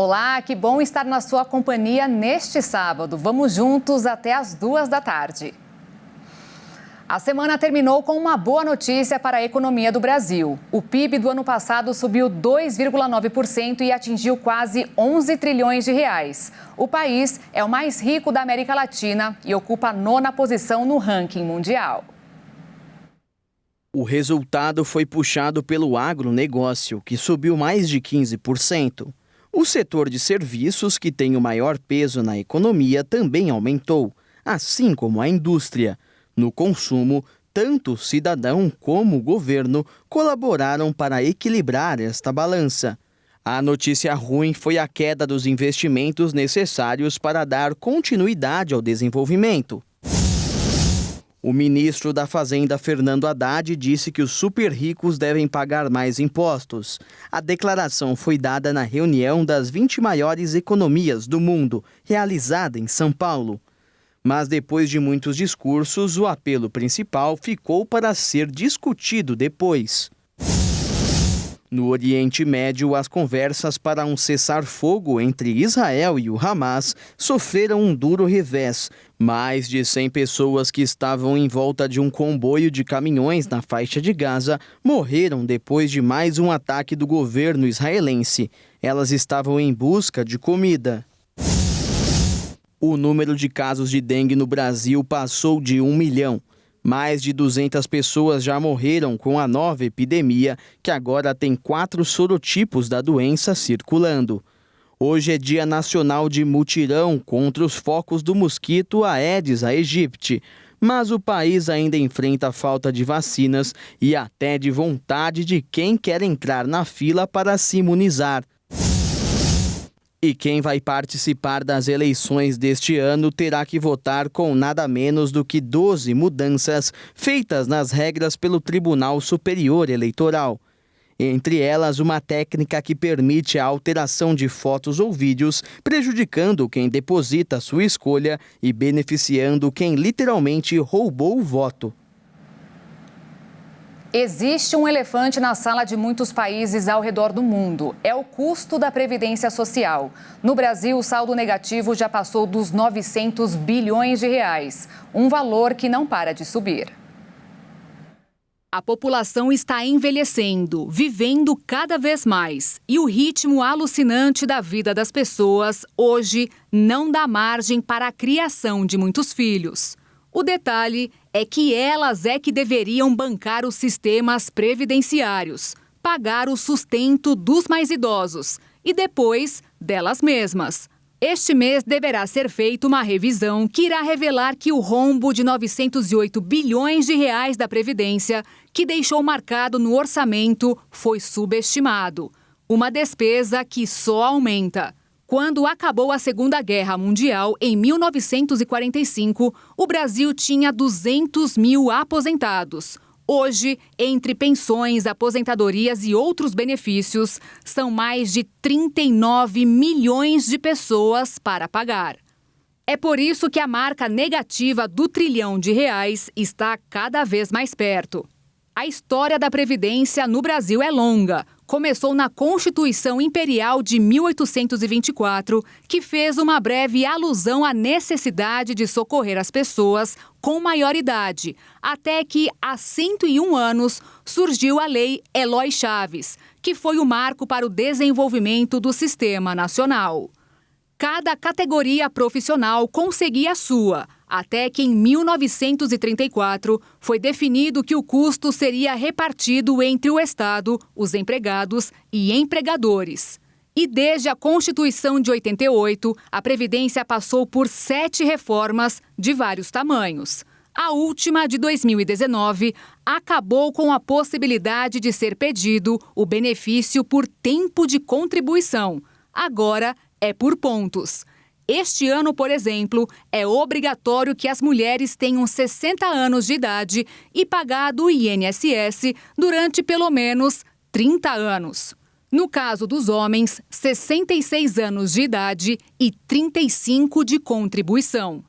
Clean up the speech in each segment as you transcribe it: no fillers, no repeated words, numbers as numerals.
Olá, que bom estar na sua companhia neste sábado. Vamos juntos até as 14h. A semana terminou com uma boa notícia para a economia do Brasil. O PIB do ano passado subiu 2,9% e atingiu quase 11 trilhões de reais. O país é o mais rico da América Latina e ocupa a 9ª posição no ranking mundial. O resultado foi puxado pelo agronegócio, que subiu mais de 15%. O setor de serviços, que tem o maior peso na economia, também aumentou, assim como a indústria. No consumo, tanto o cidadão como o governo colaboraram para equilibrar esta balança. A notícia ruim foi a queda dos investimentos necessários para dar continuidade ao desenvolvimento. O ministro da Fazenda, Fernando Haddad, disse que os super ricos devem pagar mais impostos. A declaração foi dada na reunião das 20 maiores economias do mundo, realizada em São Paulo. Mas depois de muitos discursos, o apelo principal ficou para ser discutido depois. No Oriente Médio, as conversas para um cessar-fogo entre Israel e o Hamas sofreram um duro revés. Mais de 100 pessoas que estavam em volta de um comboio de caminhões na faixa de Gaza morreram depois de mais um ataque do governo israelense. Elas estavam em busca de comida. O número de casos de dengue no Brasil passou de 1 milhão. Mais de 200 pessoas já morreram com a nova epidemia, que agora tem 4 sorotipos da doença circulando. Hoje é Dia Nacional de Mutirão contra os focos do mosquito Aedes aegypti, mas o país ainda enfrenta a falta de vacinas e até de vontade de quem quer entrar na fila para se imunizar. E quem vai participar das eleições deste ano terá que votar com nada menos do que 12 mudanças feitas nas regras pelo Tribunal Superior Eleitoral. Entre elas, uma técnica que permite a alteração de fotos ou vídeos, prejudicando quem deposita sua escolha e beneficiando quem literalmente roubou o voto. Existe um elefante na sala de muitos países ao redor do mundo. É o custo da Previdência Social. No Brasil, o saldo negativo já passou dos 900 bilhões de reais, um valor que não para de subir. A população está envelhecendo, vivendo cada vez mais. E o ritmo alucinante da vida das pessoas hoje não dá margem para a criação de muitos filhos. O detalhe é que elas é que deveriam bancar os sistemas previdenciários, pagar o sustento dos mais idosos e depois delas mesmas. Este mês deverá ser feita uma revisão que irá revelar que o rombo de 908 bilhões de reais da Previdência, que deixou marcado no orçamento, foi subestimado. Uma despesa que só aumenta. Quando acabou a Segunda Guerra Mundial, em 1945, o Brasil tinha 200 mil aposentados. Hoje, entre pensões, aposentadorias e outros benefícios, são mais de 39 milhões de pessoas para pagar. É por isso que a marca negativa do trilhão de reais está cada vez mais perto. A história da Previdência no Brasil é longa. Começou na Constituição Imperial de 1824, que fez uma breve alusão à necessidade de socorrer as pessoas com maior idade, até que, há 101 anos, surgiu a Lei Eloy Chaves, que foi o marco para o desenvolvimento do Sistema Nacional. Cada categoria profissional conseguia a sua, até que em 1934 foi definido que o custo seria repartido entre o Estado, os empregados e empregadores. E desde a Constituição de 88, a Previdência passou por 7 reformas de vários tamanhos. A última, de 2019, acabou com a possibilidade de ser pedido o benefício por tempo de contribuição. Agora é por pontos. Este ano, por exemplo, é obrigatório que as mulheres tenham 60 anos de idade e pagado o INSS durante pelo menos 30 anos. No caso dos homens, 66 anos de idade e 35 de contribuição.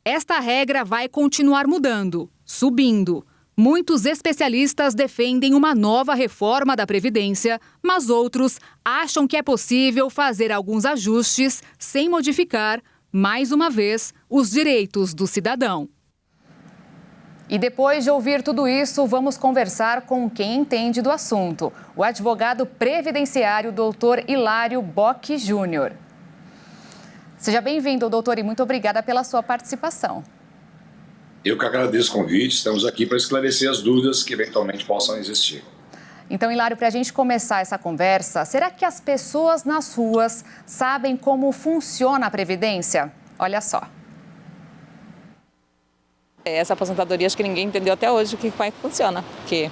Esta regra vai continuar mudando, subindo. Muitos especialistas defendem uma nova reforma da Previdência, mas outros acham que é possível fazer alguns ajustes sem modificar, mais uma vez, os direitos do cidadão. E depois de ouvir tudo isso, vamos conversar com quem entende do assunto, o advogado previdenciário Dr. Hilário Bock Júnior. Seja bem-vindo, doutor, e muito obrigada pela sua participação. Eu que agradeço o convite, estamos aqui para esclarecer as dúvidas que eventualmente possam existir. Então, Hilário, para a gente começar essa conversa, será que as pessoas nas ruas sabem como funciona a Previdência? Olha só. Essa aposentadoria, acho que ninguém entendeu até hoje como é que funciona, porque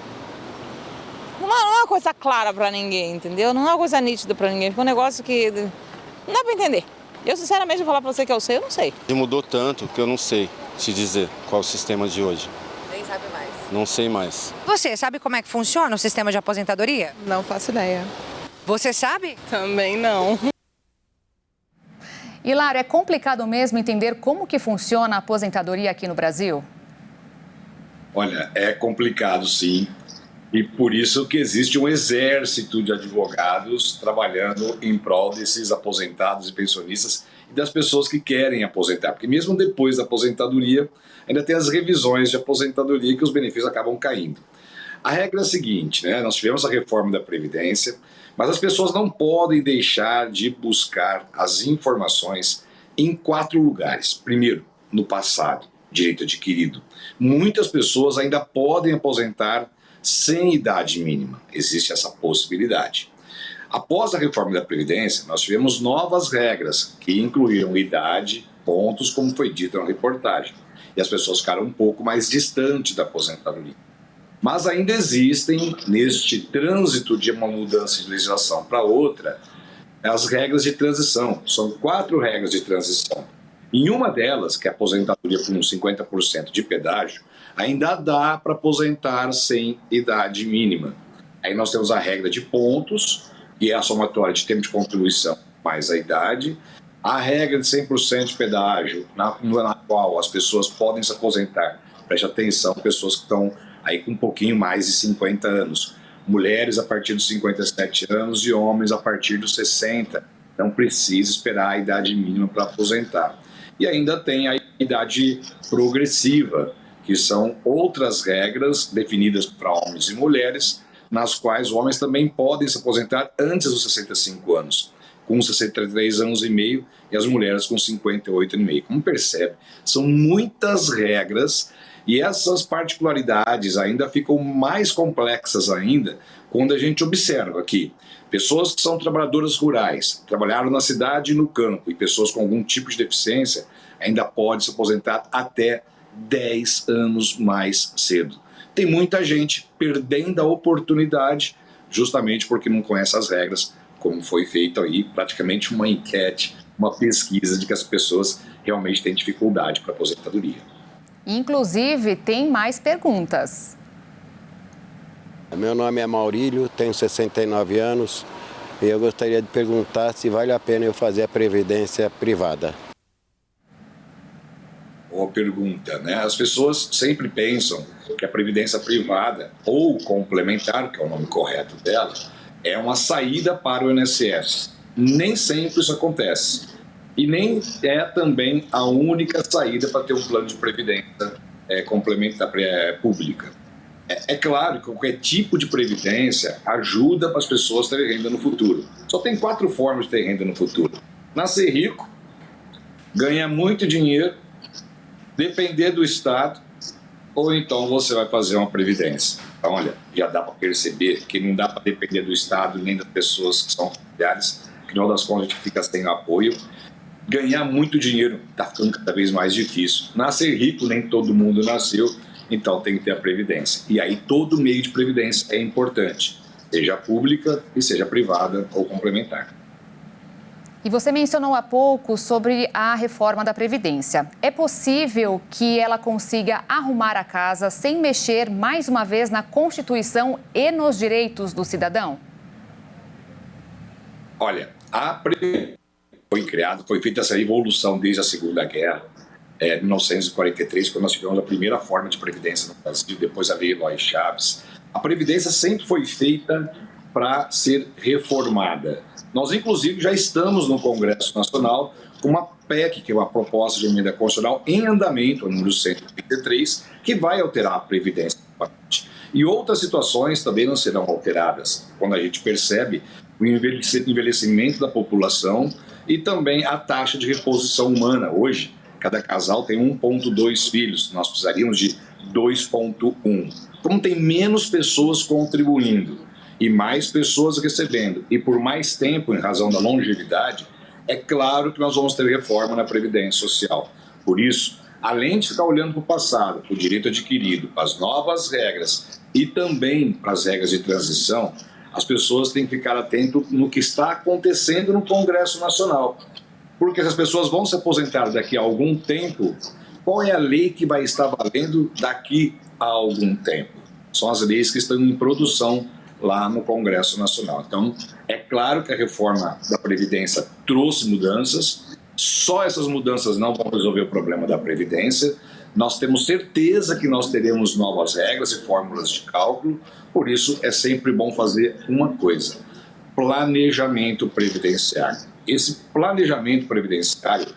não é uma coisa clara para ninguém, entendeu? Não é uma coisa nítida para ninguém, é um negócio que não dá para entender. Eu, sinceramente, vou falar para você que eu não sei. Mudou tanto que eu não sei te dizer qual é o sistema de hoje. Nem sabe mais. Não sei mais. Você sabe como é que funciona o sistema de aposentadoria? Não faço ideia. Você sabe? Também não. Hilário, é complicado mesmo entender como que funciona a aposentadoria aqui no Brasil? Olha, é complicado sim, e por isso que existe um exército de advogados trabalhando em prol desses aposentados e pensionistas e das pessoas que querem aposentar, porque mesmo depois da aposentadoria, ainda tem as revisões de aposentadoria que os benefícios acabam caindo. A regra é a seguinte, né? Nós tivemos a reforma da Previdência, mas as pessoas não podem deixar de buscar as informações em 4 lugares. Primeiro, no passado, direito adquirido. Muitas pessoas ainda podem aposentar sem idade mínima. Existe essa possibilidade. Após a reforma da Previdência, nós tivemos novas regras que incluíram idade, pontos, como foi dito na reportagem. E as pessoas ficaram um pouco mais distantes da aposentadoria. Mas ainda existem, neste trânsito de uma mudança de legislação para outra, as regras de transição. São 4 regras de transição. Em uma delas, que é a aposentadoria com 50% de pedágio, ainda dá para aposentar sem idade mínima. Aí nós temos a regra de pontos, que é a somatória de tempo de contribuição mais a idade. A regra de 100% de pedágio, na qual as pessoas podem se aposentar. Preste atenção, pessoas que estão aí com um pouquinho mais de 50 anos. Mulheres a partir dos 57 anos e homens a partir dos 60. Não precisa esperar a idade mínima para aposentar. E ainda tem a idade progressiva, que são outras regras definidas para homens e mulheres, nas quais homens também podem se aposentar antes dos 65 anos, com 63 anos e meio, e as mulheres com 58 e meio. Como percebe, são muitas regras, e essas particularidades ainda ficam mais complexas ainda quando a gente observa que pessoas que são trabalhadoras rurais, trabalharam na cidade e no campo, e pessoas com algum tipo de deficiência ainda podem se aposentar até 10 anos mais cedo. Tem muita gente perdendo a oportunidade justamente porque não conhece as regras, como foi feito aí praticamente uma enquete, uma pesquisa de que as pessoas realmente têm dificuldade para aposentadoria. Inclusive, tem mais perguntas. Meu nome é Maurílio, tenho 69 anos e eu gostaria de perguntar se vale a pena eu fazer a previdência privada. Boa pergunta, né? As pessoas sempre pensam que a previdência privada ou complementar, que é o nome correto dela, é uma saída para o INSS. Nem sempre isso acontece. E nem é também a única saída para ter um plano de previdência complementar pública. É claro que qualquer tipo de previdência ajuda para as pessoas terem renda no futuro. Só tem 4 formas de ter renda no futuro. Nascer rico, ganhar muito dinheiro, depender do Estado, ou então você vai fazer uma previdência. Então, olha, já dá para perceber que não dá para depender do Estado nem das pessoas que são familiares, que no final das contas a gente fica sem apoio. Ganhar muito dinheiro está ficando cada vez mais difícil. Nascer rico, nem todo mundo nasceu, então tem que ter a previdência. E aí todo meio de previdência é importante, seja pública e seja privada ou complementar. E você mencionou há pouco sobre a reforma da Previdência. É possível que ela consiga arrumar a casa sem mexer mais uma vez na Constituição e nos direitos do cidadão? Olha, foi feita essa evolução desde a Segunda Guerra. 1943, quando nós tivemos a primeira forma de previdência no Brasil, depois a Lei Eloy Chaves. A previdência sempre foi feita para ser reformada. Nós, inclusive, já estamos no Congresso Nacional com uma PEC, que é uma proposta de emenda constitucional em andamento, o número 133, que vai alterar a previdência. E outras situações também não serão alteradas, quando a gente percebe o envelhecimento da população e também a taxa de reposição humana. Hoje, cada casal tem 1,2 filhos, nós precisaríamos de 2,1. Como tem menos pessoas contribuindo e mais pessoas recebendo, e por mais tempo, em razão da longevidade, é claro que nós vamos ter reforma na Previdência Social. Por isso, além de ficar olhando para o passado, para o direito adquirido, para as novas regras e também para as regras de transição, as pessoas têm que ficar atentas no que está acontecendo no Congresso Nacional. Porque se as pessoas vão se aposentar daqui a algum tempo, qual é a lei que vai estar valendo daqui a algum tempo? São as leis que estão em produção lá no Congresso Nacional. Então, é claro que a reforma da Previdência trouxe mudanças, só essas mudanças não vão resolver o problema da Previdência. Nós temos certeza que nós teremos novas regras e fórmulas de cálculo, por isso é sempre bom fazer uma coisa: planejamento previdenciário. Esse planejamento previdenciário,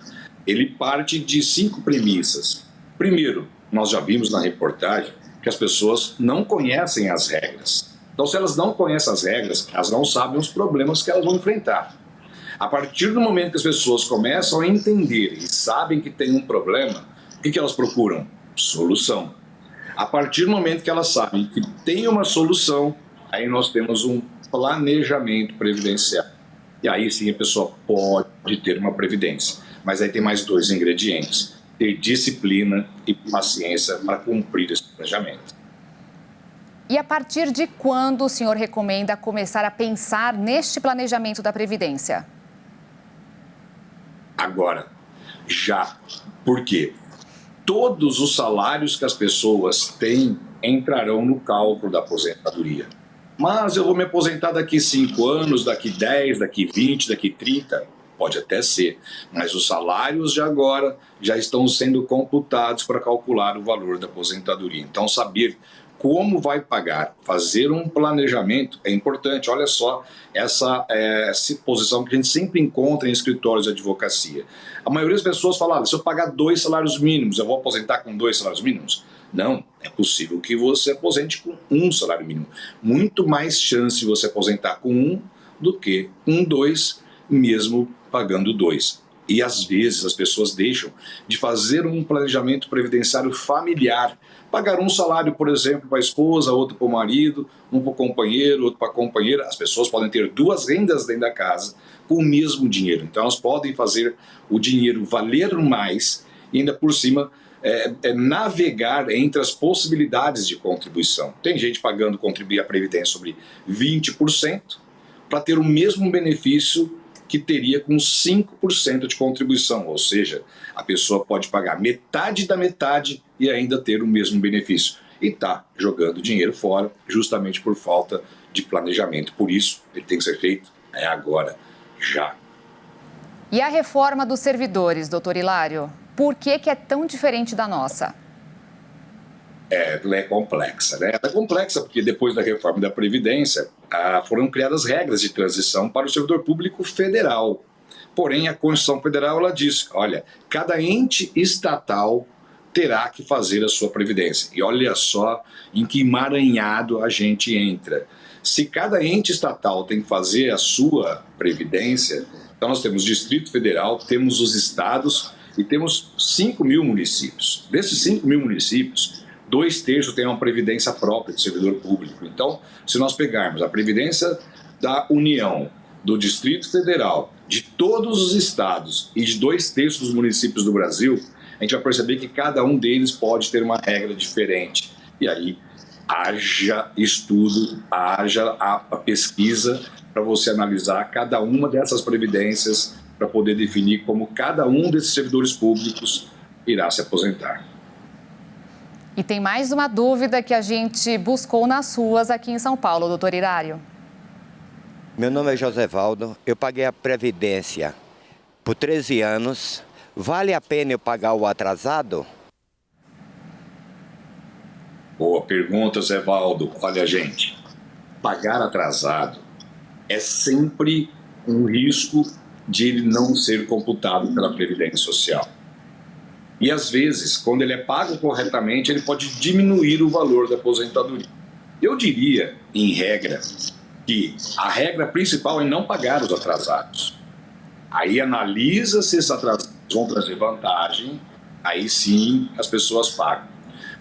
ele parte de 5 premissas. Primeiro, nós já vimos na reportagem que as pessoas não conhecem as regras. Então, se elas não conhecem as regras, elas não sabem os problemas que elas vão enfrentar. A partir do momento que as pessoas começam a entender e sabem que tem um problema, o que elas procuram? Solução. A partir do momento que elas sabem que tem uma solução, aí nós temos um planejamento previdenciário. E aí sim a pessoa pode ter uma previdência. Mas aí tem mais 2 ingredientes: ter disciplina e paciência para cumprir esse planejamento. E a partir de quando o senhor recomenda começar a pensar neste planejamento da Previdência? Agora, já. Por quê? Todos os salários que as pessoas têm entrarão no cálculo da aposentadoria. Mas eu vou me aposentar daqui 5 anos, daqui 10, daqui 20, daqui 30. Pode até ser, mas os salários de agora já estão sendo computados para calcular o valor da aposentadoria. Então, saber como vai pagar, fazer um planejamento é importante. Olha só essa posição que a gente sempre encontra em escritórios de advocacia. A maioria das pessoas fala: se eu pagar 2 salários mínimos, eu vou aposentar com 2 salários mínimos? Não, é possível que você aposente com 1 salário mínimo. Muito mais chance de você aposentar com 1 do que com 2, mesmo pagando 2. E às vezes as pessoas deixam de fazer um planejamento previdenciário familiar. Pagar um salário, por exemplo, para a esposa, outro para o marido, um para o companheiro, outro para a companheira. As pessoas podem ter 2 rendas dentro da casa com o mesmo dinheiro. Então elas podem fazer o dinheiro valer mais e ainda por cima navegar entre as possibilidades de contribuição. Tem gente pagando contribuir à Previdência sobre 20% para ter o mesmo benefício que teria com 5% de contribuição, ou seja, a pessoa pode pagar metade da metade e ainda ter o mesmo benefício. E está jogando dinheiro fora justamente por falta de planejamento. Por isso, ele tem que ser feito agora, já. E a reforma dos servidores, doutor Hilário? Por que é tão diferente da nossa? Ela é complexa, né? Ela é complexa porque depois da reforma da Previdência foram criadas regras de transição para o servidor público federal. Porém, a Constituição Federal ela diz: olha, cada ente estatal terá que fazer a sua previdência. E olha só em que emaranhado a gente entra. Se cada ente estatal tem que fazer a sua previdência, então nós temos Distrito Federal, temos os estados e temos 5.000 municípios. Desses 5.000 municípios, 2/3 têm uma previdência própria de servidor público. Então, se nós pegarmos a previdência da União, do Distrito Federal, de todos os estados e de 2/3 dos municípios do Brasil, a gente vai perceber que cada um deles pode ter uma regra diferente. E aí, haja estudo, haja a pesquisa para você analisar cada uma dessas previdências para poder definir como cada um desses servidores públicos irá se aposentar. E tem mais uma dúvida que a gente buscou nas ruas aqui em São Paulo, doutor Hilário. Meu nome é José Valdo, eu paguei a Previdência por 13 anos, Vale a pena eu pagar o atrasado? Boa pergunta, Zé Valdo. Olha, gente, pagar atrasado é sempre um risco de ele não ser computado pela Previdência Social. E, às vezes, quando ele é pago corretamente, ele pode diminuir o valor da aposentadoria. Eu diria, em regra, que a regra principal é não pagar os atrasados. Aí analisa se esses atrasados vão trazer vantagem, aí sim as pessoas pagam.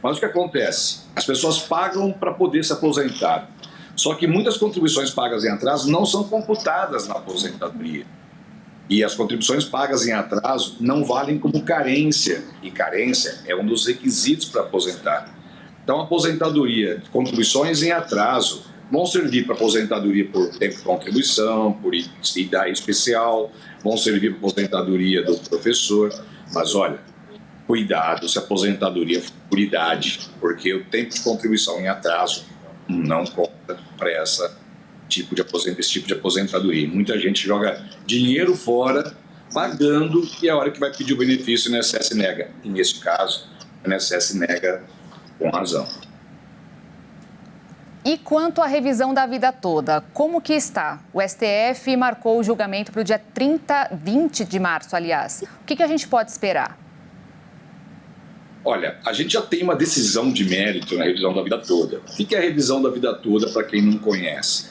Mas o que acontece? As pessoas pagam para poder se aposentar. Só que muitas contribuições pagas em atraso não são computadas na aposentadoria. E as contribuições pagas em atraso não valem como carência. E carência é um dos requisitos para aposentar. Então, a aposentadoria, contribuições em atraso, vão servir para aposentadoria por tempo de contribuição, por idade especial, vão servir para aposentadoria do professor. Mas, olha, cuidado se a aposentadoria for por idade, porque o tempo de contribuição em atraso não conta para esse tipo de aposentadoria. E muita gente joga dinheiro fora, pagando, e a hora que vai pedir o benefício, o INSS nega. E, nesse caso, o INSS nega com razão. E quanto à revisão da vida toda, como que está? O STF marcou o julgamento para o dia 20 de março, aliás. O que a gente pode esperar? Olha, a gente já tem uma decisão de mérito na revisão da vida toda. O que é a revisão da vida toda, para quem não conhece?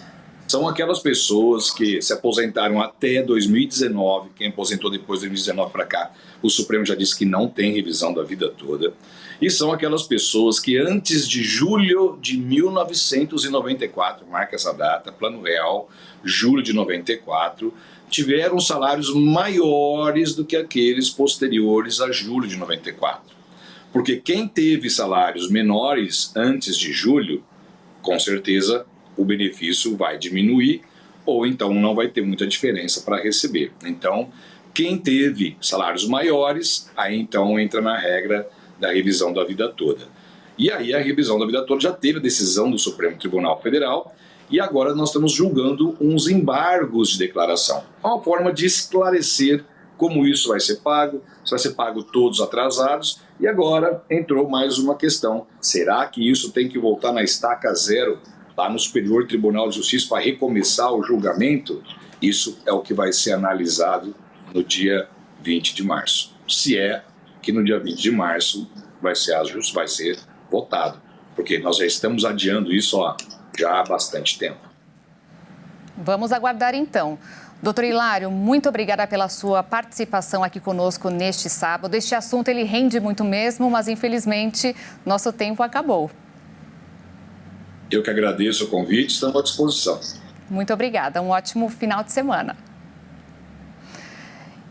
São aquelas pessoas que se aposentaram até 2019, quem aposentou depois de 2019 para cá, o Supremo já disse que não tem revisão da vida toda. E são aquelas pessoas que antes de julho de 1994, marca essa data, Plano Real, julho de 94, tiveram salários maiores do que aqueles posteriores a julho de 94. Porque quem teve salários menores antes de julho, com certeza o benefício vai diminuir ou então não vai ter muita diferença para receber. Então, quem teve salários maiores, aí então entra na regra da revisão da vida toda. E aí a revisão da vida toda já teve a decisão do Supremo Tribunal Federal e agora nós estamos julgando uns embargos de declaração. É uma forma de esclarecer como isso vai ser pago, se vai ser pago todos atrasados. E agora entrou mais uma questão. Será que isso tem que voltar na estaca zero, lá no Superior Tribunal de Justiça, para recomeçar o julgamento? Isso é o que vai ser analisado no dia 20 de março. Se é que no dia 20 de março vai ser votado. Porque nós já estamos adiando isso já há bastante tempo. Vamos aguardar então. Doutor Hilário, muito obrigada pela sua participação aqui conosco neste sábado. Este assunto ele rende muito mesmo, mas infelizmente nosso tempo acabou. Eu que agradeço o convite, estamos à disposição. Muito obrigada, um ótimo final de semana.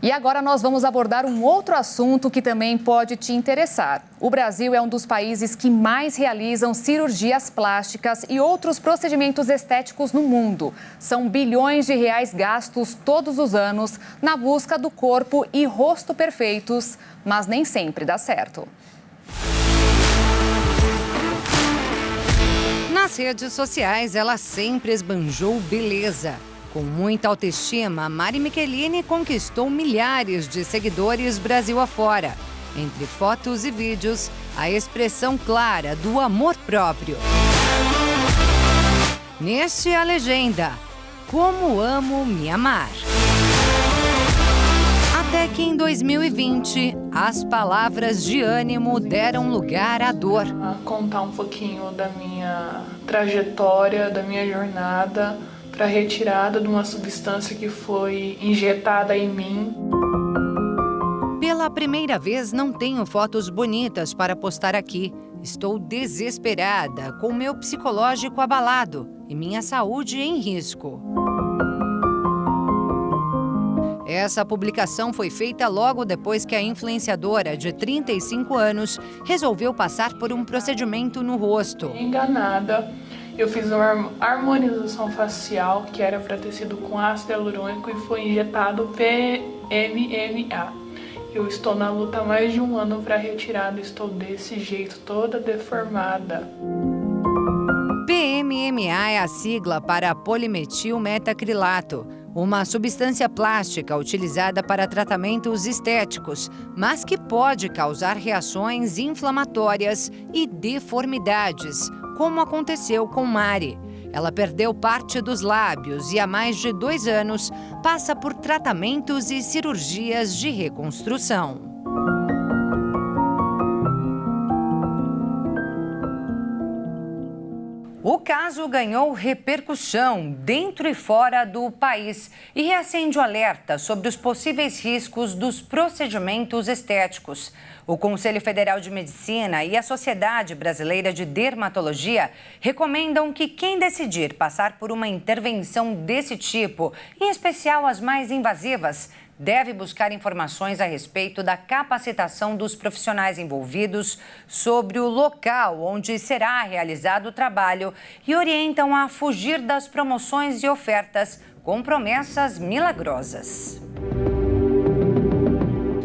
E agora nós vamos abordar um outro assunto que também pode te interessar. O Brasil é um dos países que mais realizam cirurgias plásticas e outros procedimentos estéticos no mundo. São bilhões de reais gastos todos os anos na busca do corpo e rosto perfeitos, mas nem sempre dá certo. Nas redes sociais, ela sempre esbanjou beleza. Com muita autoestima, Mari Michelini conquistou milhares de seguidores Brasil afora. Entre fotos e vídeos, a expressão clara do amor próprio. Neste a legenda, como amo me amar. Até que em 2020, as palavras de ânimo deram lugar à dor. Contar um pouquinho da minha trajetória, da minha jornada para a retirada de uma substância que foi injetada em mim. Pela primeira vez, não tenho fotos bonitas para postar aqui. Estou desesperada, com meu psicológico abalado e minha saúde em risco. Essa publicação foi feita logo depois que a influenciadora de 35 anos resolveu passar por um procedimento no rosto. Enganada, eu fiz uma harmonização facial que era para ter sido com ácido hialurônico e foi injetado PMMA. Eu estou na luta há mais de um ano para retirada, estou desse jeito, toda deformada. PMMA é a sigla para polimetilmetacrilato. uma substância plástica utilizada para tratamentos estéticos, mas que pode causar reações inflamatórias e deformidades, como aconteceu com Mari. Ela perdeu parte dos lábios e há mais de 2 anos passa por tratamentos e cirurgias de reconstrução. O caso ganhou repercussão dentro e fora do país e reacende o alerta sobre os possíveis riscos dos procedimentos estéticos. O Conselho Federal de Medicina e a Sociedade Brasileira de Dermatologia recomendam que quem decidir passar por uma intervenção desse tipo, em especial as mais invasivas, deve buscar informações a respeito da capacitação dos profissionais envolvidos sobre o local onde será realizado o trabalho e orientam a fugir das promoções e ofertas com promessas milagrosas.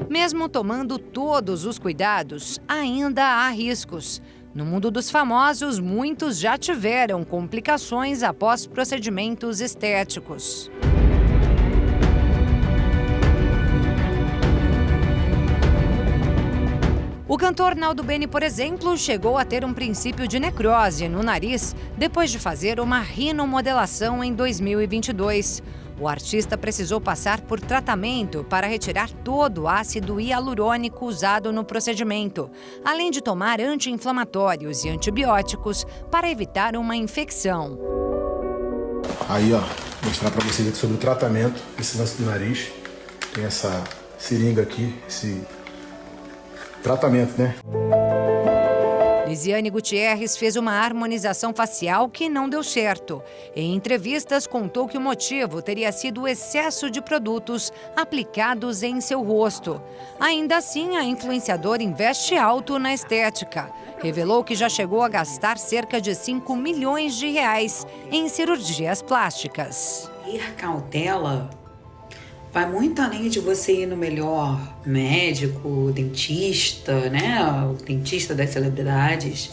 Mesmo tomando todos os cuidados, ainda há riscos. No mundo dos famosos, muitos já tiveram complicações após procedimentos estéticos. O cantor Naldo Bene, por exemplo, chegou a ter um princípio de necrose no nariz depois de fazer uma rinomodelação em 2022. O artista precisou passar por tratamento para retirar todo o ácido hialurônico usado no procedimento, além de tomar anti-inflamatórios e antibióticos para evitar uma infecção. Aí, ó, mostrar para vocês aqui sobre o tratamento desse lance do nariz. Tem essa seringa aqui, esse tratamento, né? Lisiane Gutierrez fez uma harmonização facial que não deu certo. Em entrevistas, contou que o motivo teria sido o excesso de produtos aplicados em seu rosto. Ainda assim, a influenciadora investe alto na estética. Revelou que já chegou a gastar cerca de 5 milhões de reais em cirurgias plásticas. Ter cautela vai muito além de você ir no melhor médico, dentista, né? O dentista das celebridades,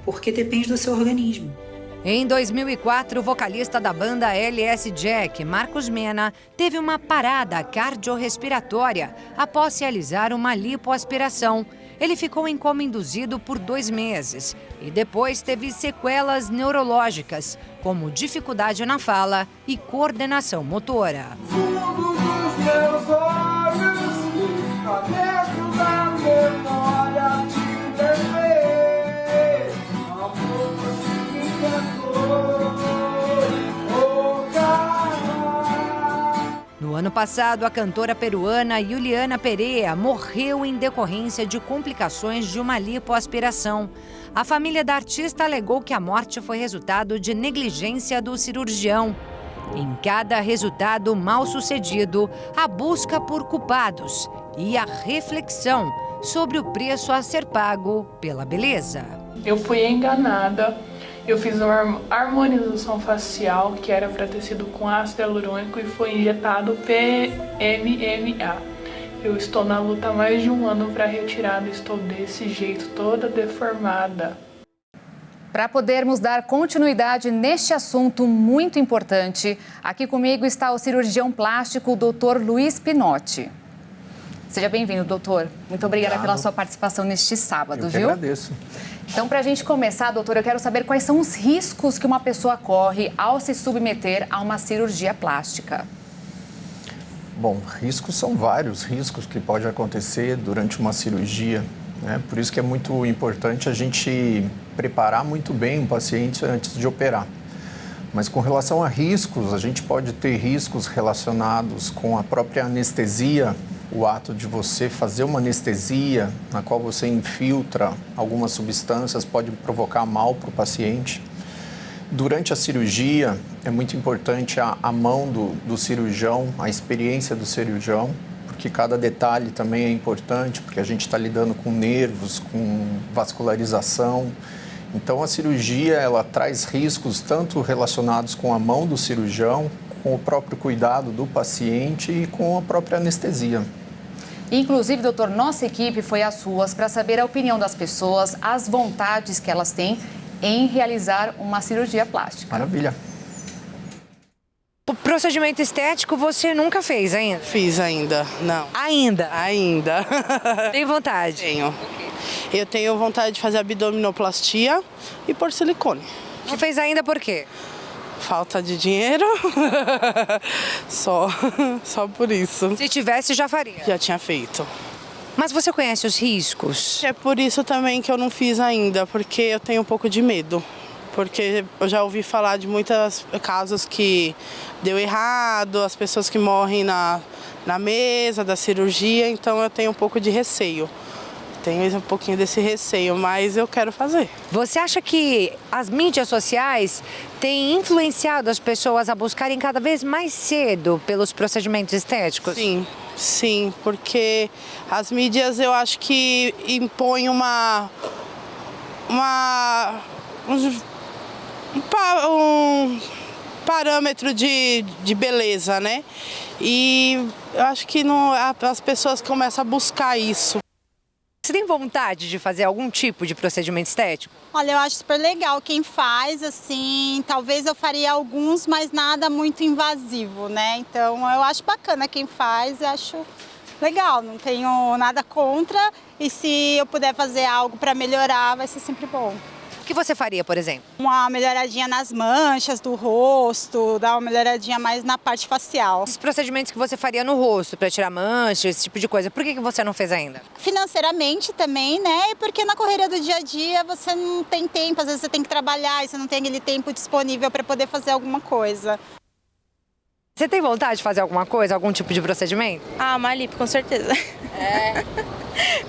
porque depende do seu organismo. Em 2004, o vocalista da banda LS Jack, Marcos Mena, teve uma parada cardiorrespiratória após realizar uma lipoaspiração. Ele ficou em coma induzido por 2 meses e depois teve sequelas neurológicas, como dificuldade na fala e coordenação motora. Meus olhos, dentro da memória te levei, amor, você me encantou, oh, cara. No ano passado, a cantora peruana Juliana Perea morreu em decorrência de complicações de uma lipoaspiração. A família da artista alegou que a morte foi resultado de negligência do cirurgião. Em cada resultado mal sucedido, a busca por culpados e a reflexão sobre o preço a ser pago pela beleza. Eu fui enganada, eu fiz uma harmonização facial que era para ter sido com ácido hialurônico e foi injetado PMMA. Eu estou na luta há mais de 1 ano para retirada, estou desse jeito, toda deformada. Para podermos dar continuidade neste assunto muito importante, aqui comigo está o cirurgião plástico, Dr. Luiz Pinotti. Seja bem-vindo, doutor. Muito obrigada pela sua participação neste sábado, viu? Eu agradeço. Então, para a gente começar, doutor, eu quero saber quais são os riscos que uma pessoa corre ao se submeter a uma cirurgia plástica. Bom, riscos são vários riscos que podem acontecer durante uma cirurgia. Por isso que é muito importante a gente preparar muito bem o paciente antes de operar. Mas com relação a riscos, a gente pode ter riscos relacionados com a própria anestesia, o ato de você fazer uma anestesia na qual você infiltra algumas substâncias pode provocar mal para o paciente. Durante a cirurgia, é muito importante a mão do cirurgião, a experiência do cirurgião, porque cada detalhe também é importante, porque a gente está lidando com nervos, com vascularização. Então, a cirurgia, ela traz riscos tanto relacionados com a mão do cirurgião, com o próprio cuidado do paciente e com a própria anestesia. Inclusive, doutor, nossa equipe foi às ruas para saber a opinião das pessoas, as vontades que elas têm em realizar uma cirurgia plástica. Maravilha. O procedimento estético você nunca fez ainda? Fiz ainda, não. Ainda? Ainda. Tem vontade? Tenho. Eu tenho vontade de fazer abdominoplastia e pôr silicone. Não fez ainda por quê? Falta de dinheiro. Só por isso. Se tivesse, já faria? Já tinha feito. Mas você conhece os riscos? É por isso também que eu não fiz ainda, porque eu tenho um pouco de medo. Porque eu já ouvi falar de muitos casos que deu errado, as pessoas que morrem na mesa da cirurgia, então eu tenho um pouco de receio. Tenho um pouquinho desse receio, mas eu quero fazer. Você acha que as mídias sociais têm influenciado as pessoas a buscarem cada vez mais cedo pelos procedimentos estéticos? Sim, porque as mídias eu acho que impõem um parâmetro de beleza, né? E eu acho que as pessoas começam a buscar isso. Você tem vontade de fazer algum tipo de procedimento estético? Olha, eu acho super legal quem faz, assim, talvez eu faria alguns, mas nada muito invasivo, né? Então eu acho bacana quem faz, eu acho legal, não tenho nada contra e se eu puder fazer algo para melhorar, vai ser sempre bom. O que você faria, por exemplo? Uma melhoradinha nas manchas do rosto, dar uma melhoradinha mais na parte facial. Esses procedimentos que você faria no rosto, para tirar manchas, esse tipo de coisa, por que você não fez ainda? Financeiramente também, né? E porque na correria do dia a dia você não tem tempo, às vezes você tem que trabalhar e você não tem aquele tempo disponível para poder fazer alguma coisa. Você tem vontade de fazer alguma coisa, algum tipo de procedimento? Uma lipo, com certeza.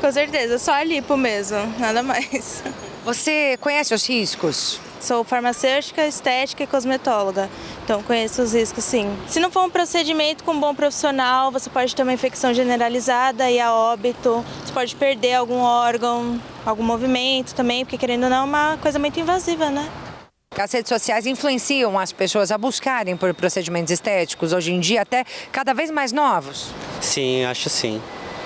Com certeza, só a lipo mesmo, nada mais. Você conhece os riscos? Sou farmacêutica, estética e cosmetóloga, então conheço os riscos sim. Se não for um procedimento com um bom profissional, você pode ter uma infecção generalizada e a óbito, você pode perder algum órgão, algum movimento também, porque querendo ou não é uma coisa muito invasiva, né? As redes sociais influenciam as pessoas a buscarem por procedimentos estéticos, hoje em dia até cada vez mais novos? Sim, acho sim.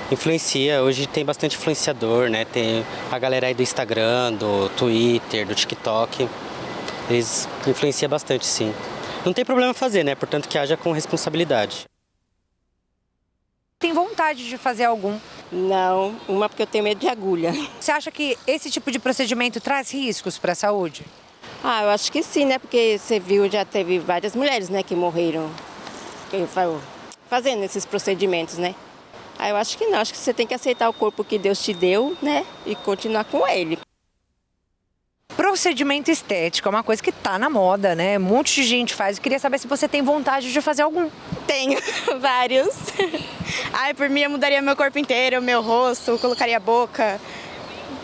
Influencia, hoje tem bastante influenciador, né? Tem a galera aí do Instagram, do Twitter, do TikTok. Eles influenciam bastante, sim. Não tem problema fazer, né? Portanto que haja com responsabilidade. Tem vontade de fazer algum? Não, porque eu tenho medo de agulha. Você acha que esse tipo de procedimento traz riscos para a saúde? Eu acho que sim, né? Porque você viu, já teve várias mulheres, né, que morreram fazendo esses procedimentos, né? Eu acho que não, acho que você tem que aceitar o corpo que Deus te deu, né, e continuar com ele. Procedimento estético é uma coisa que tá na moda, né? Um monte de gente faz. Eu queria saber se você tem vontade de fazer algum. Tenho, vários. Por mim eu mudaria meu corpo inteiro, meu rosto, colocaria a boca,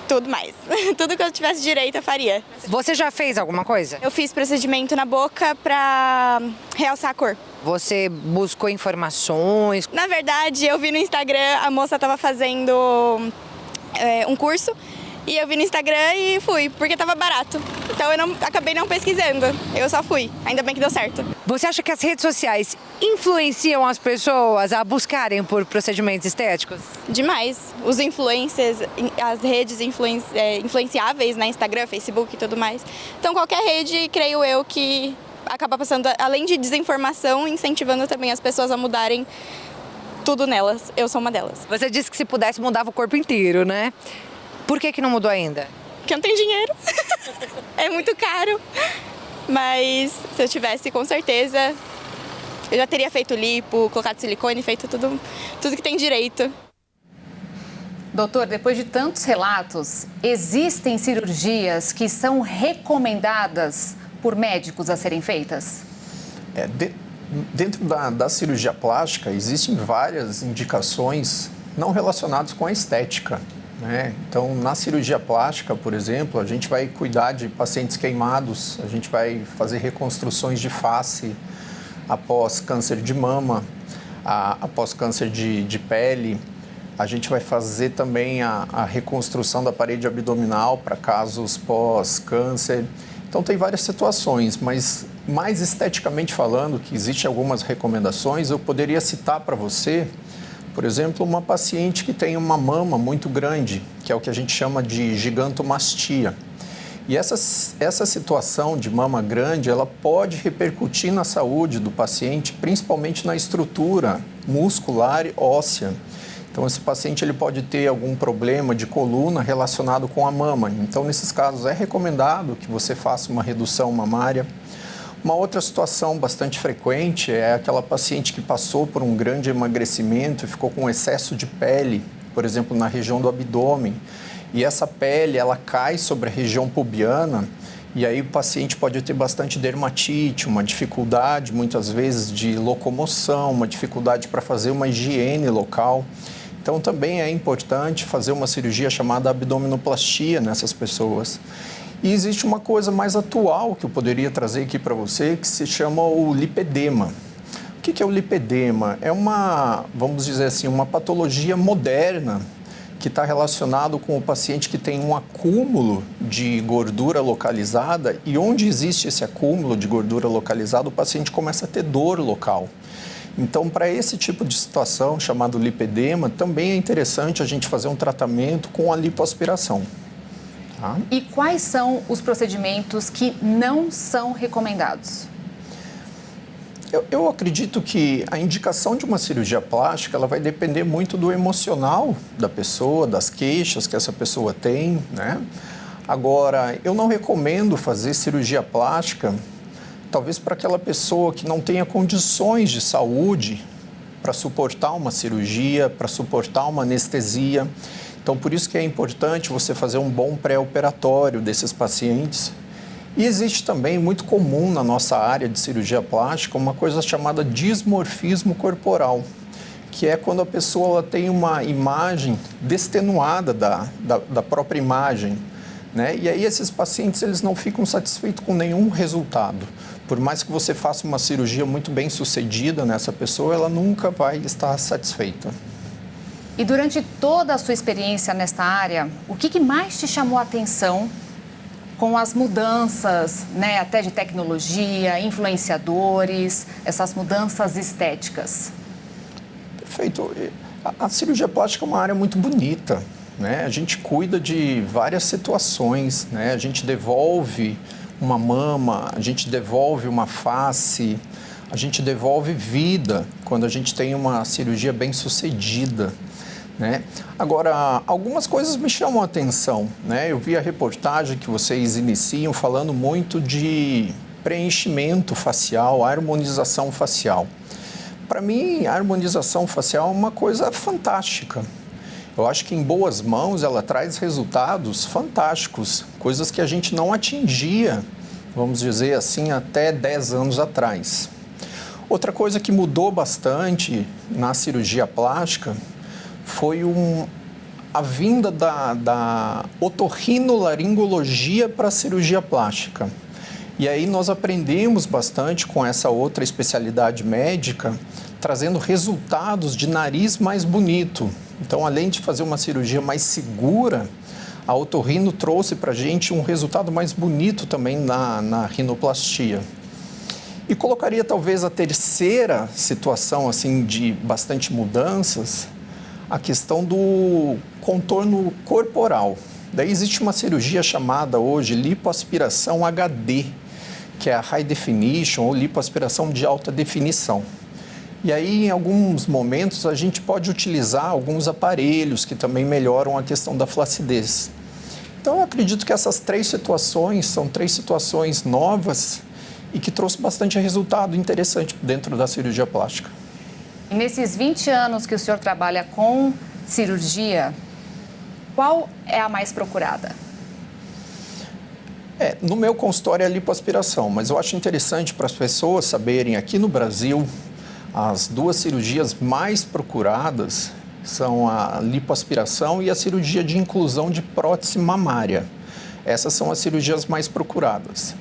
tudo mais. Tudo que eu tivesse direito eu faria. Você já fez alguma coisa? Eu fiz procedimento na boca pra realçar a cor. Você buscou informações? Na verdade, eu vi no Instagram, a moça estava fazendo um curso e eu vi no Instagram e fui, porque estava barato. Então eu acabei não pesquisando, eu só fui. Ainda bem que deu certo. Você acha que as redes sociais influenciam as pessoas a buscarem por procedimentos estéticos? Demais. Os influencers, as redes influenciáveis, né? Instagram, Facebook e tudo mais. Então qualquer rede, creio eu, que acaba passando, além de desinformação, incentivando também as pessoas a mudarem tudo nelas. Eu sou uma delas. Você disse que se pudesse mudava o corpo inteiro, né? Por que não mudou ainda? Porque eu não tenho dinheiro. É muito caro. Mas se eu tivesse, com certeza, eu já teria feito lipo, colocado silicone, feito tudo que tem direito. Doutor, depois de tantos relatos, existem cirurgias que são recomendadas por médicos a serem feitas? Dentro da cirurgia plástica, existem várias indicações não relacionadas com a estética, né? Então, na cirurgia plástica, por exemplo, a gente vai cuidar de pacientes queimados, a gente vai fazer reconstruções de face após câncer de mama, após câncer de pele. A gente vai fazer também a reconstrução da parede abdominal para casos pós-câncer. Então, tem várias situações, mas mais esteticamente falando, que existem algumas recomendações, eu poderia citar para você, por exemplo, uma paciente que tem uma mama muito grande, que é o que a gente chama de gigantomastia. E essa situação de mama grande, ela pode repercutir na saúde do paciente, principalmente na estrutura muscular e óssea. Então, esse paciente ele pode ter algum problema de coluna relacionado com a mama. Então, nesses casos, é recomendado que você faça uma redução mamária. Uma outra situação bastante frequente é aquela paciente que passou por um grande emagrecimento e ficou com excesso de pele, por exemplo, na região do abdômen. E essa pele, ela cai sobre a região pubiana e aí o paciente pode ter bastante dermatite, uma dificuldade, muitas vezes, de locomoção, uma dificuldade para fazer uma higiene local. Então, também é importante fazer uma cirurgia chamada abdominoplastia nessas pessoas. E existe uma coisa mais atual que eu poderia trazer aqui para você, que se chama o lipedema. O que é o lipedema? É uma, vamos dizer assim, uma patologia moderna que está relacionado com o paciente que tem um acúmulo de gordura localizada e onde existe esse acúmulo de gordura localizada, o paciente começa a ter dor local. Então, para esse tipo de situação, chamado lipedema, também é interessante a gente fazer um tratamento com a lipoaspiração. Tá? E quais são os procedimentos que não são recomendados? Eu acredito que a indicação de uma cirurgia plástica ela vai depender muito do emocional da pessoa, das queixas que essa pessoa tem, né? Agora, eu não recomendo fazer cirurgia plástica, talvez para aquela pessoa que não tenha condições de saúde para suportar uma cirurgia, para suportar uma anestesia. Então, por isso que é importante você fazer um bom pré-operatório desses pacientes. E existe também, muito comum na nossa área de cirurgia plástica, uma coisa chamada dismorfismo corporal, que é quando a pessoa ela tem uma imagem destenuada da própria imagem, né? E aí esses pacientes eles não ficam satisfeitos com nenhum resultado. Por mais que você faça uma cirurgia muito bem sucedida nessa pessoa, ela nunca vai estar satisfeita. E durante toda a sua experiência nesta área, o que mais te chamou a atenção com as mudanças, né, até de tecnologia, influenciadores, essas mudanças estéticas? Perfeito. A cirurgia plástica é uma área muito bonita, né? A gente cuida de várias situações, né? A gente devolve uma mama, a gente devolve uma face, a gente devolve vida quando a gente tem uma cirurgia bem sucedida, né? Agora, algumas coisas me chamam a atenção, né? Eu vi a reportagem que vocês iniciam falando muito de preenchimento facial, harmonização facial. Para mim, a harmonização facial é uma coisa fantástica. Eu acho que em boas mãos ela traz resultados fantásticos, coisas que a gente não atingia, vamos dizer assim, até 10 anos atrás. Outra coisa que mudou bastante na cirurgia plástica foi a vinda da otorrinolaringologia para a cirurgia plástica. E aí nós aprendemos bastante com essa outra especialidade médica, trazendo resultados de nariz mais bonito. Então, além de fazer uma cirurgia mais segura, a otorrino trouxe para a gente um resultado mais bonito também na rinoplastia. E colocaria talvez a terceira situação assim de bastante mudanças, a questão do contorno corporal. Daí existe uma cirurgia chamada hoje lipoaspiração HD, que é a High Definition ou lipoaspiração de alta definição. E aí, em alguns momentos, a gente pode utilizar alguns aparelhos que também melhoram a questão da flacidez. Então, eu acredito que essas três situações são três situações novas e que trouxe bastante resultado interessante dentro da cirurgia plástica. E nesses 20 anos que o senhor trabalha com cirurgia, qual é a mais procurada? No meu consultório é a lipoaspiração, mas eu acho interessante para as pessoas saberem, aqui no Brasil, as duas cirurgias mais procuradas são a lipoaspiração e a cirurgia de inclusão de prótese mamária. Essas são as cirurgias mais procuradas.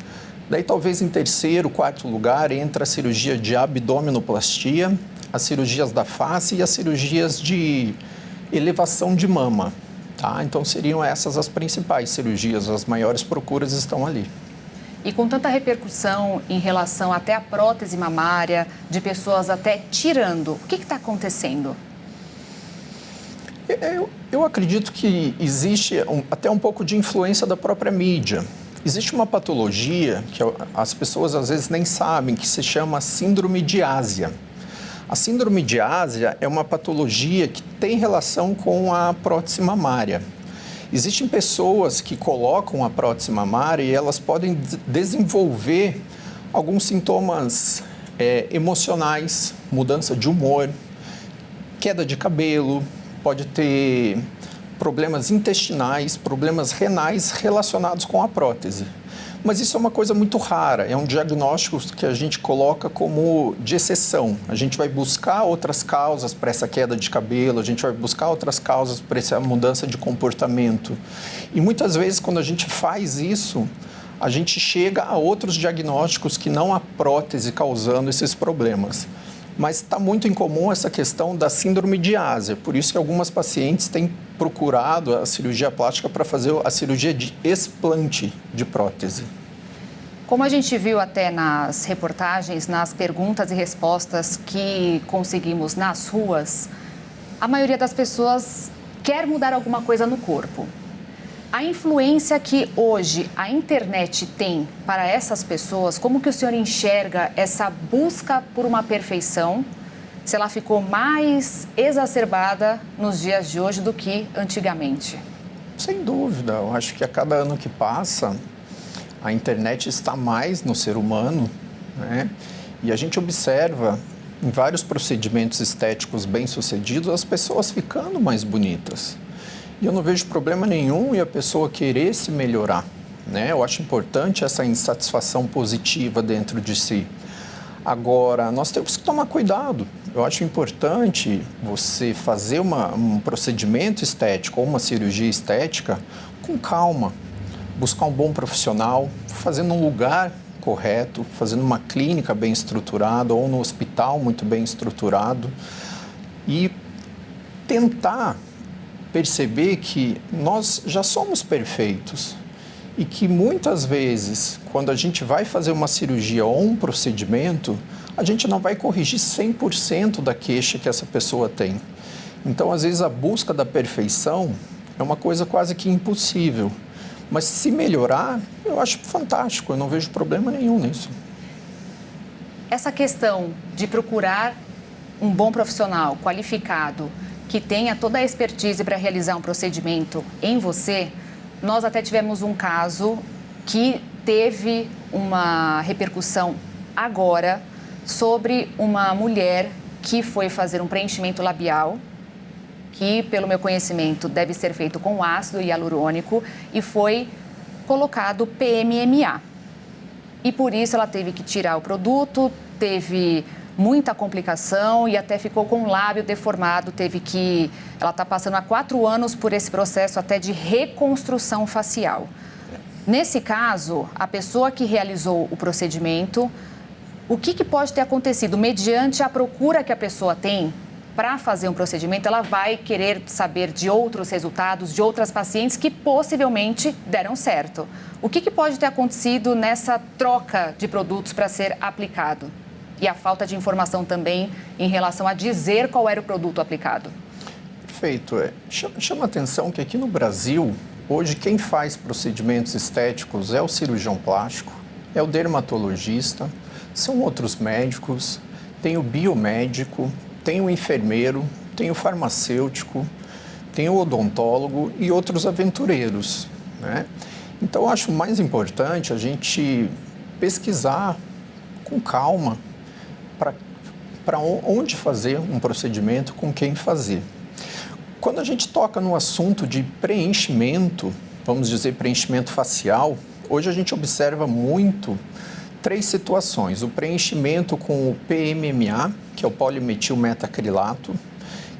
Daí, talvez em terceiro, quarto lugar, entra a cirurgia de abdominoplastia, as cirurgias da face e as cirurgias de elevação de mama. Tá? Então, seriam essas as principais cirurgias, as maiores procuras estão ali. E com tanta repercussão em relação até à prótese mamária, de pessoas até tirando, o que está acontecendo? Eu acredito que existe até um pouco de influência da própria mídia. Existe uma patologia que as pessoas às vezes nem sabem, que se chama síndrome de Ásia. A síndrome de Ásia é uma patologia que tem relação com a prótese mamária. Existem pessoas que colocam a prótese mamária e elas podem desenvolver alguns sintomas emocionais, mudança de humor, queda de cabelo, pode ter problemas intestinais, problemas renais relacionados com a prótese. Mas isso é uma coisa muito rara, é um diagnóstico que a gente coloca como de exceção. A gente vai buscar outras causas para essa queda de cabelo, a gente vai buscar outras causas para essa mudança de comportamento. E muitas vezes, quando a gente faz isso, a gente chega a outros diagnósticos que não a prótese causando esses problemas. Mas está muito em comum essa questão da síndrome de Ásia, por isso que algumas pacientes têm procurado a cirurgia plástica para fazer a cirurgia de explante de prótese. Como a gente viu até nas reportagens, nas perguntas e respostas que conseguimos nas ruas, a maioria das pessoas quer mudar alguma coisa no corpo. A influência que hoje a internet tem para essas pessoas, como que o senhor enxerga essa busca por uma perfeição, se ela ficou mais exacerbada nos dias de hoje do que antigamente? Sem dúvida, eu acho que a cada ano que passa, a internet está mais no ser humano, né? E a gente observa em vários procedimentos estéticos bem-sucedidos as pessoas ficando mais bonitas. E eu não vejo problema nenhum em a pessoa querer se melhorar, né? Eu acho importante essa insatisfação positiva dentro de si. Agora, nós temos que tomar cuidado. Eu acho importante você fazer um procedimento estético ou uma cirurgia estética com calma, buscar um bom profissional, fazendo num lugar correto, fazendo uma clínica bem estruturada ou no hospital muito bem estruturado e tentar perceber que nós já somos perfeitos e que muitas vezes, quando a gente vai fazer uma cirurgia ou um procedimento, a gente não vai corrigir 100% da queixa que essa pessoa tem. Então, às vezes, a busca da perfeição é uma coisa quase que impossível. Mas se melhorar, eu acho fantástico, eu não vejo problema nenhum nisso. Essa questão de procurar um bom profissional qualificado, que tenha toda a expertise para realizar um procedimento em você, nós até tivemos um caso que teve uma repercussão agora sobre uma mulher que foi fazer um preenchimento labial, que, pelo meu conhecimento, deve ser feito com ácido hialurônico e foi colocado PMMA. E por isso ela teve que tirar o produto, teve muita complicação e até ficou com o lábio deformado, ela está passando há 4 anos por esse processo até de reconstrução facial. Nesse caso, a pessoa que realizou o procedimento, o que pode ter acontecido? Mediante a procura que a pessoa tem para fazer um procedimento, ela vai querer saber de outros resultados, de outras pacientes que possivelmente deram certo. O que pode ter acontecido nessa troca de produtos para ser aplicado? E a falta de informação também em relação a dizer qual era o produto aplicado. Perfeito. Chama atenção que aqui no Brasil, hoje quem faz procedimentos estéticos é o cirurgião plástico, é o dermatologista, são outros médicos, tem o biomédico, tem o enfermeiro, tem o farmacêutico, tem o odontólogo e outros aventureiros, né? Então, eu acho mais importante a gente pesquisar com calma para onde fazer um procedimento, com quem fazer. Quando a gente toca no assunto de preenchimento, vamos dizer preenchimento facial, hoje a gente observa muito 3 situações. O preenchimento com o PMMA, que é o polimetilmetacrilato,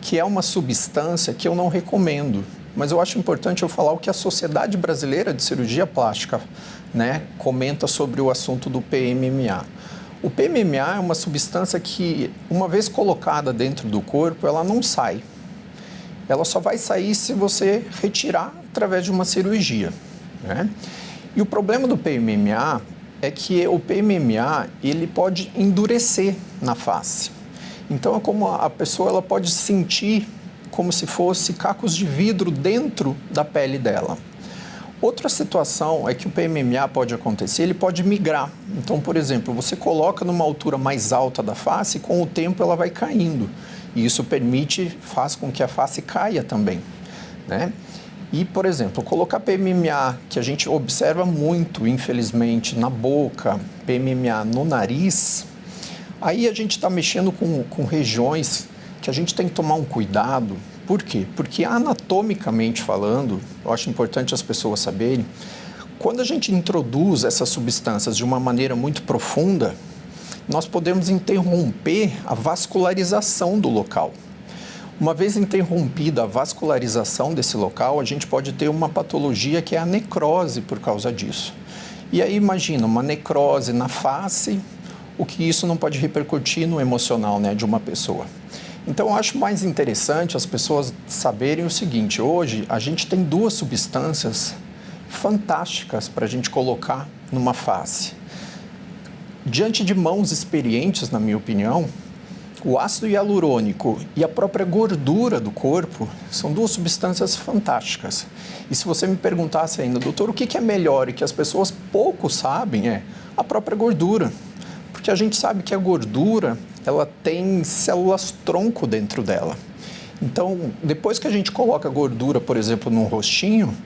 que é uma substância que eu não recomendo, mas eu acho importante eu falar o que a Sociedade Brasileira de Cirurgia Plástica, né, comenta sobre o assunto do PMMA. O PMMA é uma substância que, uma vez colocada dentro do corpo, ela não sai. Ela só vai sair se você retirar através de uma cirurgia, né? E o problema do PMMA é que o PMMA ele pode endurecer na face. Então, é como a pessoa ela pode sentir como se fosse cacos de vidro dentro da pele dela. Outra situação é que o PMMA pode acontecer, ele pode migrar. Então, por exemplo, você coloca numa altura mais alta da face e com o tempo ela vai caindo. E isso faz com que a face caia também, né? E, por exemplo, colocar PMMA, que a gente observa muito, infelizmente, na boca, PMMA no nariz, aí a gente está mexendo com regiões que a gente tem que tomar um cuidado. Por quê? Porque anatomicamente falando, eu acho importante as pessoas saberem, quando a gente introduz essas substâncias de uma maneira muito profunda, nós podemos interromper a vascularização do local. Uma vez interrompida a vascularização desse local, a gente pode ter uma patologia que é a necrose por causa disso. E aí imagina, uma necrose na face, o que isso não pode repercutir no emocional, né, de uma pessoa. Então eu acho mais interessante as pessoas saberem o seguinte, hoje a gente tem 2 substâncias fantásticas para a gente colocar numa face. Diante de mãos experientes, na minha opinião, o ácido hialurônico e a própria gordura do corpo são 2 substâncias fantásticas. E se você me perguntasse ainda, doutor, o que é melhor e que as pessoas pouco sabem é a própria gordura. Porque a gente sabe que a gordura, ela tem células-tronco dentro dela. Então, depois que a gente coloca gordura, por exemplo, no rostinho,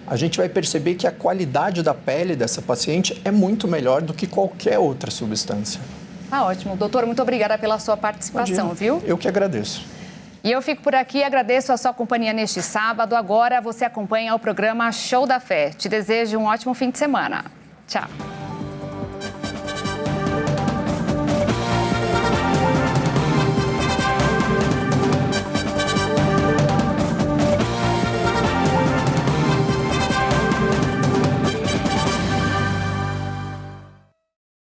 a gente vai perceber que a qualidade da pele dessa paciente é muito melhor do que qualquer outra substância. Ah, ótimo. Doutor, muito obrigada pela sua participação, Imagina. viu? Eu que agradeço. E eu fico por aqui, agradeço a sua companhia neste sábado. Agora você acompanha o programa Show da Fé. Te desejo um ótimo fim de semana. Tchau.